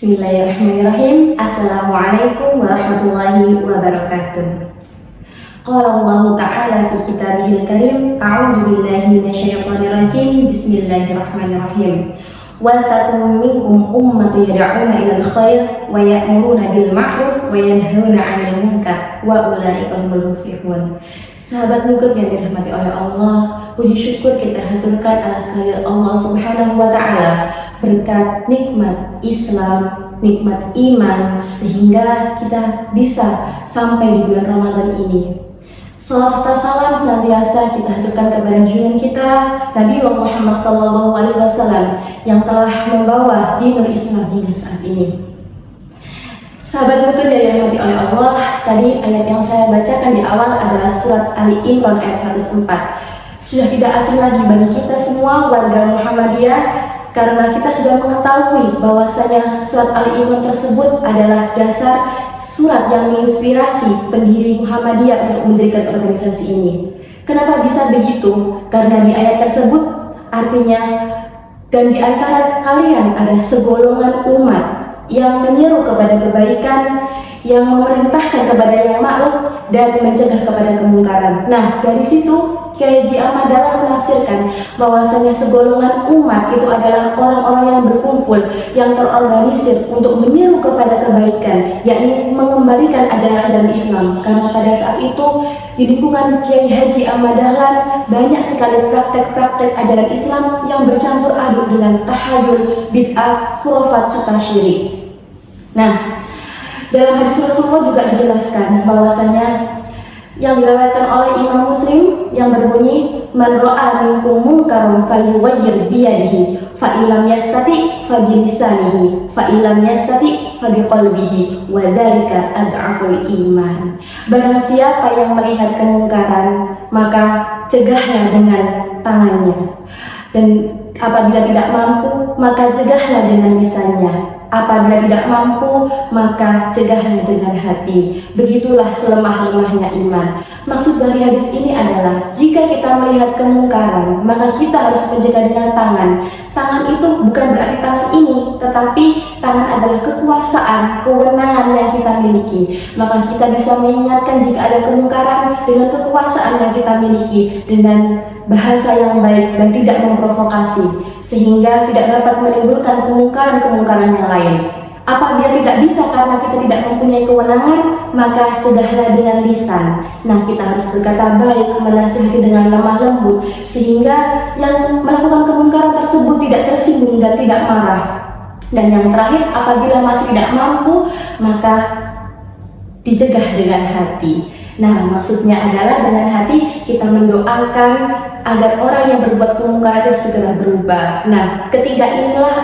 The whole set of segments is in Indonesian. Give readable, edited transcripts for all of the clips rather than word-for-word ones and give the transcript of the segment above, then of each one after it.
Bismillahirrahmanirrahim. Assalamualaikum warahmatullahi wabarakatuh. Qala Allah Ta'ala fi kitabihil karim, a'udzu billahi minasyaitonir rajim. Bismillahirrahmanirrahim. Wal takum minkum ummatun yad'una ilal khair wa ya'muruna bil ma'ruf wa yanhauna 'anil munkar wa ulaika humul muflihun. Sahabat Nugget yang dirahmati oleh Allah, puji syukur kita haturkan atas kehadirat Allah Subhanahu wa Ta'ala berkat nikmat Islam, nikmat iman, sehingga kita bisa sampai di bulan Ramadan ini. Salawat serta salam senantiasa kita haturkan kepada junjungan kita Nabi Muhammad SAW yang telah membawa dinul Islam hingga saat ini. Sahabat Nugget yang dirahmati oleh Allah, tadi ayat yang saya bacakan di awal adalah surat Ali Imran ayat 104. Sudah tidak asing lagi bagi kita semua warga Muhammadiyah, karena kita sudah mengetahui bahwasanya surat Ali Imran tersebut adalah dasar surat yang menginspirasi pendiri Muhammadiyah untuk mendirikan organisasi ini. Kenapa bisa begitu? Karena di ayat tersebut artinya, dan di antara kalian ada segolongan umat yang menyeru kepada kebaikan, yang memerintahkan kepada yang ma'ruf dan mencegah kepada kemungkaran. Nah, dari situ Kiai Haji Ahmad Dahlan menafsirkan bahwasanya segolongan umat itu adalah orang-orang yang berkumpul, yang terorganisir untuk menyeru kepada kebaikan, yakni mengembalikan ajaran-ajaran Islam. Karena pada saat itu di lingkungan Kiai Haji Ahmad Dahlan banyak sekali praktek-praktek ajaran Islam yang bercampur aduk dengan tahayul, bid'ah, khurafat serta syirik. Nah, dalam hadis Rasulullah juga dijelaskan bahwasanya yang diriwayatkan oleh Imam Muslim yang berbunyi, man ra'a minkum munkaran falyughayyir biyadihi fa illam yastati fa bilisanihi fa illam yastati fa biqalbihi wa dzalika ad'aful iman. Barang siapa yang melihat kemungkaran, maka cegahlah dengan tangannya, dan apabila tidak mampu maka cegahlah dengan lisannya. Apabila tidak mampu, maka cegahlah dengan hati. Begitulah selemah-lemahnya iman. Maksud dari hadis ini adalah, jika kita melihat kemungkaran, maka kita harus mencegah dengan tangan. Tangan itu bukan berarti tangan ini, tetapi tangan adalah kekuasaan, kewenangan yang kita miliki. Maka kita bisa mengingatkan jika ada kemungkaran dengan kekuasaan yang kita miliki, dengan bahasa yang baik dan tidak memprovokasi, sehingga tidak dapat menimbulkan kemungkaran-kemungkaran yang lain. Apabila tidak bisa karena kita tidak mempunyai kewenangan, maka cegahlah dengan lisan. Nah, kita harus berkata baik, menasihati dengan lemah lembut, sehingga yang melakukan kemungkaran tersebut tidak tersinggung dan tidak marah. Dan yang terakhir, apabila masih tidak mampu, maka dicegah dengan hati. Nah, maksudnya adalah dengan hati kita mendoakan agar orang yang berbuat kemungkaran itu segera berubah. Nah, ketiga inilah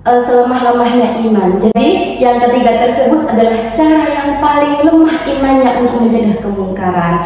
selemah-lemahnya iman. Jadi yang ketiga tersebut adalah cara yang paling lemah imannya untuk mencegah kemungkaran.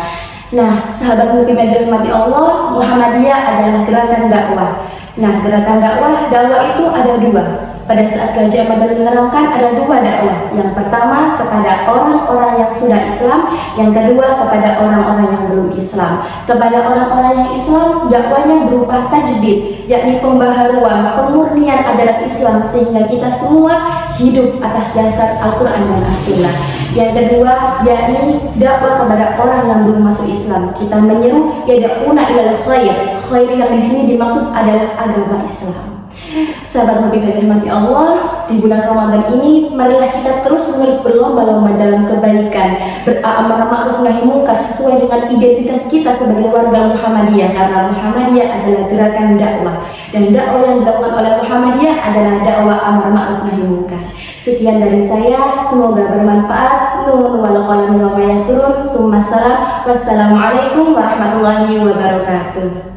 Nah, sahabat mungkin yang dirahmati Allah, Muhammadiyah adalah gerakan dakwah. Nah, gerakan dakwah itu ada dua. Pada saat Kiai Haji Ahmad Dahlan menerangkan ada dua dakwah. Yang pertama kepada orang-orang yang sudah Islam, yang kedua kepada orang-orang yang belum Islam. Kepada orang-orang yang Islam, dakwahnya berupa tajdid, yakni pembaharuan, pemurnian ajaran Islam, sehingga kita semua hidup atas dasar Al-Quran dan As-Sunnah. Yang kedua, yakni dakwah kepada orang yang belum masuk Islam. Kita menyeru yad'una ilal khair. Khair yang di sini dimaksud adalah agama Islam. Sahabat Nabi yang dirahmati Allah, di bulan Ramadan ini marilah kita terus-menerus berlomba-lomba dalam kebaikan, beramar ma'ruf nahi munkar sesuai dengan identitas kita sebagai warga Muhammadiyah, karena Muhammadiyah adalah gerakan dakwah, dan dakwah yang dilakukan oleh Muhammadiyah adalah dakwah amar ma'ruf nahi munkar. Sekian dari saya, semoga bermanfaat. Nun wal qalam wa ma yasturun. Wassalamualaikum warahmatullahi wabarakatuh.